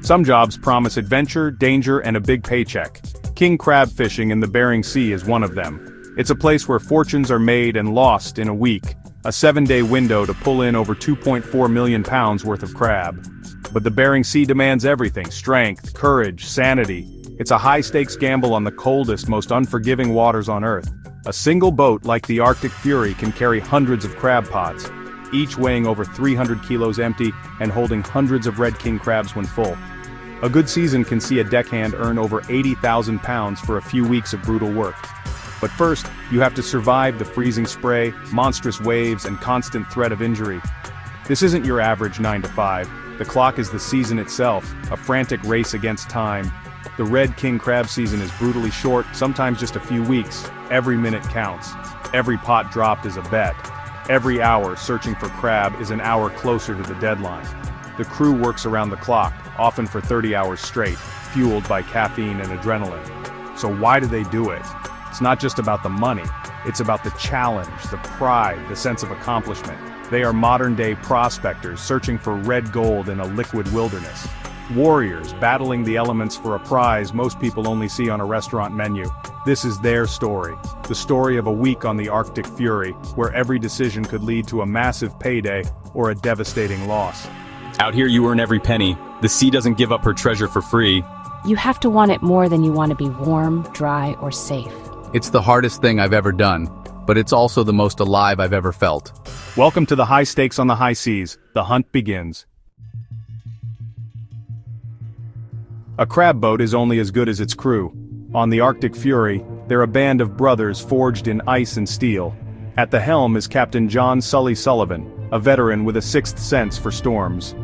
Some jobs promise adventure, danger, and a big paycheck. King crab fishing in the Bering Sea is one of them. It's a place where fortunes are made and lost in a week, a 7-day window to pull in over 2.4 million pounds worth of crab. But the Bering Sea demands everything: strength, courage, sanity. It's a high-stakes gamble on the coldest, most unforgiving waters on Earth. A single boat like the Arctic Fury can carry hundreds of crab pots, each weighing over 300 kilos empty and holding hundreds of red king crabs when full. A good season can see a deckhand earn over 80,000 pounds for a few weeks of brutal work. But first, you have to survive the freezing spray, monstrous waves, and constant threat of injury. This isn't your average 9 to 5. The clock is the season itself, a frantic race against time. The red king crab season is brutally short, sometimes just a few weeks. Every minute counts. Every pot dropped is a bet. Every hour searching for crab is an hour closer to the deadline. The crew works around the clock, often for 30 hours straight, fueled by caffeine and adrenaline. So why do they do it? It's not just about the money, it's about the challenge, the pride, the sense of accomplishment. They are modern-day prospectors searching for red gold in a liquid wilderness. Warriors battling the elements for a prize most people only see on a restaurant menu. This is their story, the story of a week on the Arctic Fury, where every decision could lead to a massive payday or a devastating loss. Out here you earn every penny. The sea doesn't give up her treasure for free. You have to want it more than you want to be warm, dry, or safe. It's the hardest thing I've ever done, but it's also the most alive I've ever felt. Welcome to the high stakes on the high seas. The hunt begins. A crab boat is only as good as its crew. On the Arctic Fury, they're a band of brothers forged in ice and steel. At the helm is Captain John Sully Sullivan, a veteran with a sixth sense for storms.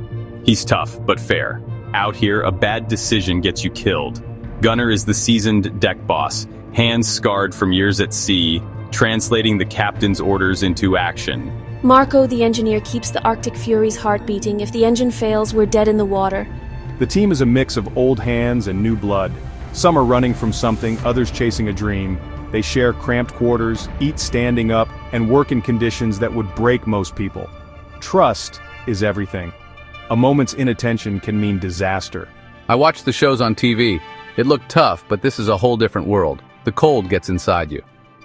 He's tough, but fair. Out here, a bad decision gets you killed. Gunner is the seasoned deck boss, hands scarred from years at sea, translating the captain's orders into action. Marco, the engineer, keeps the Arctic Fury's heart beating. If the engine fails, we're dead in the water. The team is a mix of old hands and new blood. Some are running from something, others chasing a dream. They share cramped quarters, eat standing up, and work in conditions that would break most people. Trust is everything. A moment's inattention can mean disaster. I watched the shows on TV. It looked tough, but this is a whole different world. The cold gets inside you.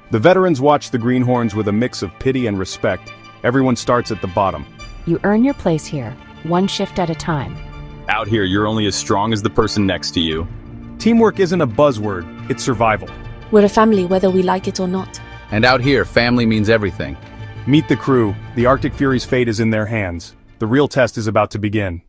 The veterans watch the greenhorns with a mix of pity and respect. Everyone starts at the bottom. You earn your place here, one shift at a time. Out here, you're only as strong as the person next to you. Teamwork isn't a buzzword, it's survival. We're a family, whether we like it or not. And out here, family means everything. Meet the crew. The Arctic Fury's fate is in their hands. The real test is about to begin.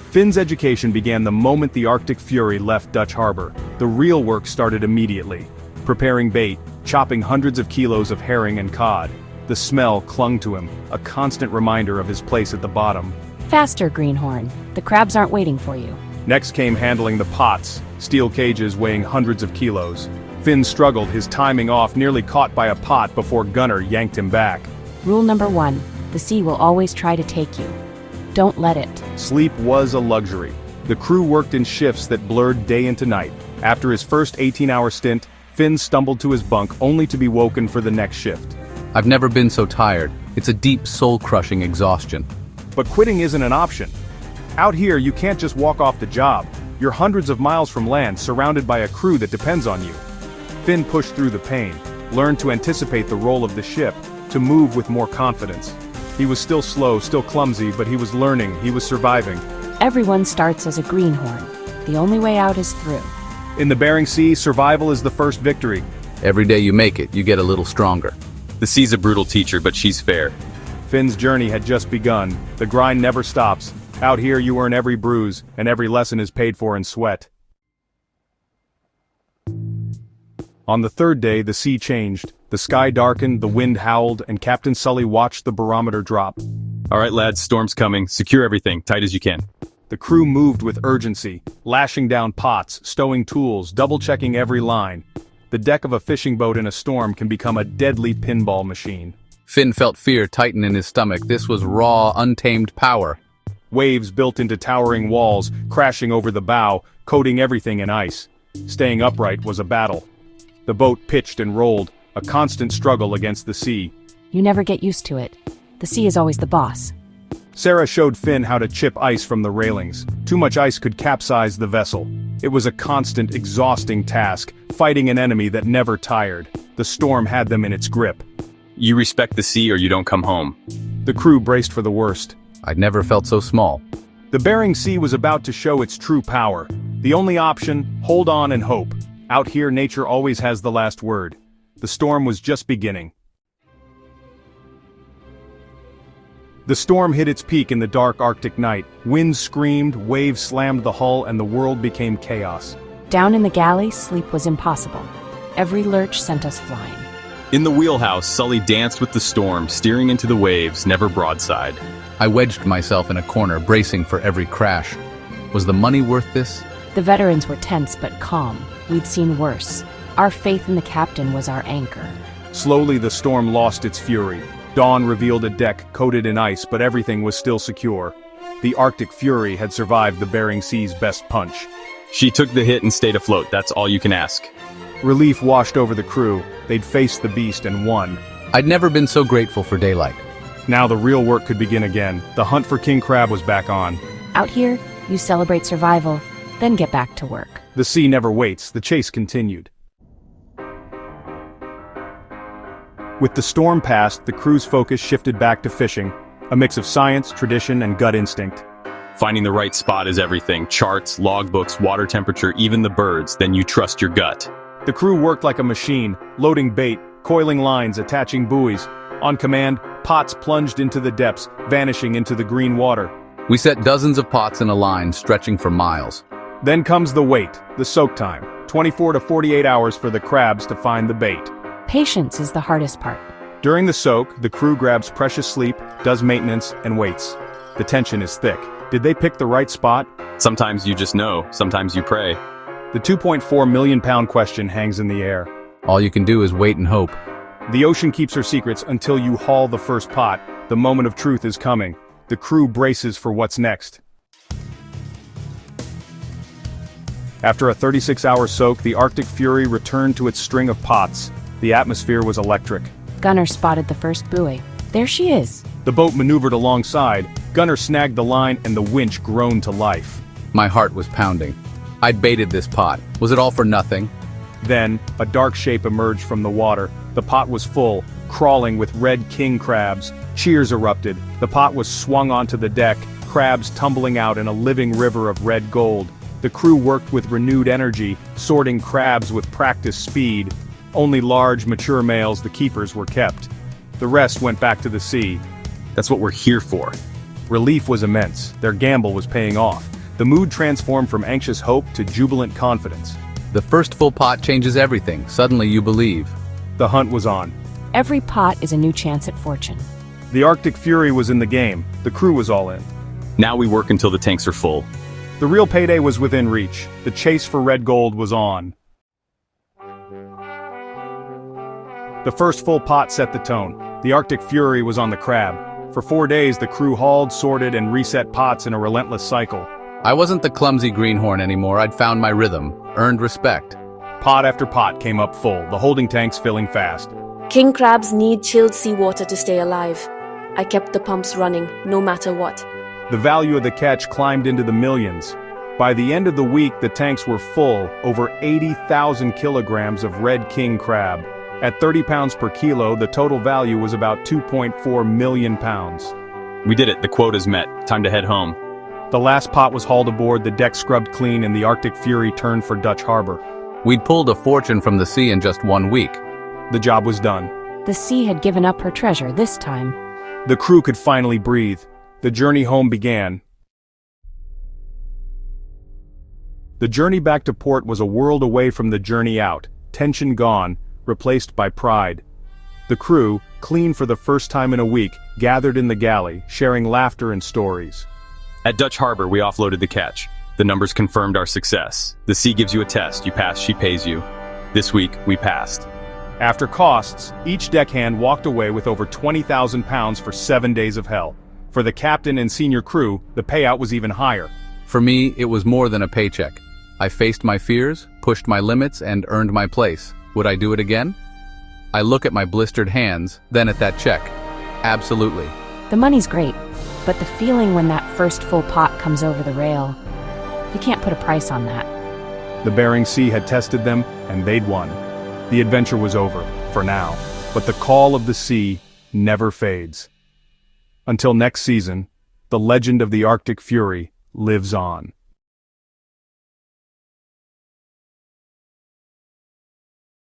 Finn's education began the moment the Arctic Fury left Dutch Harbor. The real work started immediately. Preparing bait, chopping hundreds of kilos of herring and cod. The smell clung to him, a constant reminder of his place at the bottom. Faster, Greenhorn. The crabs aren't waiting for you. Next came handling the pots, steel cages weighing hundreds of kilos. Finn struggled, his timing off, nearly caught by a pot before Gunner yanked him back. Rule number 1, the sea will always try to take you. Don't let it. Sleep was a luxury. The crew worked in shifts that blurred day into night. After his first 18-hour stint, Finn stumbled to his bunk only to be woken for the next shift. I've never been so tired. It's a deep, soul-crushing exhaustion. But quitting isn't an option. Out here, you can't just walk off the job. You're hundreds of miles from land, surrounded by a crew that depends on you. Finn pushed through the pain, learned to anticipate the role of the ship, to move with more confidence. He was still slow, still clumsy, but he was learning, he was surviving. Everyone starts as a greenhorn. The only way out is through. In the Bering Sea, survival is the first victory. Every day you make it, you get a little stronger. The sea's a brutal teacher, but she's fair. Finn's journey had just begun. The grind never stops. Out here you earn every bruise, and every lesson is paid for in sweat. On the third day, the sea changed. The sky darkened, the wind howled, and Captain Sully watched the barometer drop. All right, lads, storm's coming. Secure everything, tight as you can. The crew moved with urgency, lashing down pots, stowing tools, double-checking every line. The deck of a fishing boat in a storm can become a deadly pinball machine. Finn felt fear tighten in his stomach. This was raw, untamed power. Waves built into towering walls, crashing over the bow, coating everything in ice. Staying upright was a battle. The boat pitched and rolled, a constant struggle against the sea. You never get used to it. The sea is always the boss. Sarah showed Finn how to chip ice from the railings. Too much ice could capsize the vessel. It was a constant, exhausting task, fighting an enemy that never tired. The storm had them in its grip. You respect the sea or you don't come home. The crew braced for the worst. I'd never felt so small. The Bering Sea was about to show its true power. The only option, hold on and hope. Out here, nature always has the last word. The storm was just beginning. The storm hit its peak in the dark Arctic night. Winds screamed, waves slammed the hull, and the world became chaos. Down in the galley, sleep was impossible. Every lurch sent us flying. In the wheelhouse, Sully danced with the storm, steering into the waves, never broadside. I wedged myself in a corner, bracing for every crash. Was the money worth this? The veterans were tense but calm. We'd seen worse. Our faith in the captain was our anchor. Slowly the storm lost its fury. Dawn revealed a deck coated in ice, but everything was still secure. The Arctic Fury had survived the Bering Sea's best punch. She took the hit and stayed afloat, that's all you can ask. Relief washed over the crew. They'd faced the beast and won. I'd never been so grateful for daylight. Now the real work could begin again. The hunt for King Crab was back on. Out here, you celebrate survival, then get back to work. The sea never waits. The chase continued. With the storm past, the crew's focus shifted back to fishing, a mix of science, tradition, and gut instinct. Finding the right spot is everything. Charts, logbooks, water temperature, even the birds, then you trust your gut. The crew worked like a machine, loading bait, coiling lines, attaching buoys. On command, pots plunged into the depths, vanishing into the green water. We set dozens of pots in a line, stretching for miles. Then comes the wait, the soak time, 24 to 48 hours for the crabs to find the bait. Patience is the hardest part. During the soak, the crew grabs precious sleep, does maintenance, and waits. The tension is thick. Did they pick the right spot? Sometimes you just know, sometimes you pray. The 2.4 million pound question hangs in the air. All you can do is wait and hope. The ocean keeps her secrets until you haul the first pot. The moment of truth is coming. The crew braces for what's next. After a 36-hour soak, the Arctic Fury returned to its string of pots. The atmosphere was electric. Gunner spotted the first buoy. There she is. The boat maneuvered alongside. Gunner snagged the line and the winch groaned to life. My heart was pounding. I'd baited this pot. Was it all for nothing? Then, a dark shape emerged from the water. The pot was full, crawling with red king crabs. Cheers erupted. The pot was swung onto the deck, crabs tumbling out in a living river of red gold. The crew worked with renewed energy, sorting crabs with practiced speed. Only large, mature males, the keepers, were kept. The rest went back to the sea. That's what we're here for. Relief was immense. Their gamble was paying off. The mood transformed from anxious hope to jubilant confidence. The first full pot changes everything. Suddenly you believe. The hunt was on. Every pot is a new chance at fortune. The Arctic Fury was in the game. The crew was all in. Now we work until the tanks are full. The real payday was within reach. The chase for red gold was on. The first full pot set the tone. The Arctic Fury was on the crab. For 4 days, the crew hauled, sorted, and reset pots in a relentless cycle. I wasn't the clumsy greenhorn anymore. I'd found my rhythm, earned respect. Pot after pot came up full, the holding tanks filling fast. King crabs need chilled seawater to stay alive. I kept the pumps running, no matter what. The value of the catch climbed into the millions. By the end of the week, the tanks were full, over 80,000 kilograms of red king crab. At 30 pounds per kilo, the total value was about 2.4 million pounds. We did it, the quota's met. Time to head home. The last pot was hauled aboard, the deck scrubbed clean, and the Arctic Fury turned for Dutch Harbor. We'd pulled a fortune from the sea in just 1 week. The job was done. The sea had given up her treasure this time. The crew could finally breathe. The journey home began. The journey back to port was a world away from the journey out, tension gone, replaced by pride. The crew, clean for the first time in a week, gathered in the galley, sharing laughter and stories. At Dutch Harbor, we offloaded the catch. The numbers confirmed our success. The sea gives you a test. You pass, she pays you. This week, we passed. After costs, each deckhand walked away with over 20,000 pounds for 7 days of hell. For the captain and senior crew, the payout was even higher. For me, it was more than a paycheck. I faced my fears, pushed my limits, and earned my place. Would I do it again? I look at my blistered hands, then at that check. Absolutely. The money's great, But the feeling when that first full pot comes over the rail, you can't put a price on that. The Bering Sea had tested them, and they'd won. The adventure was over, for now, but the call of the sea never fades. Until next season, the legend of the Arctic Fury lives on.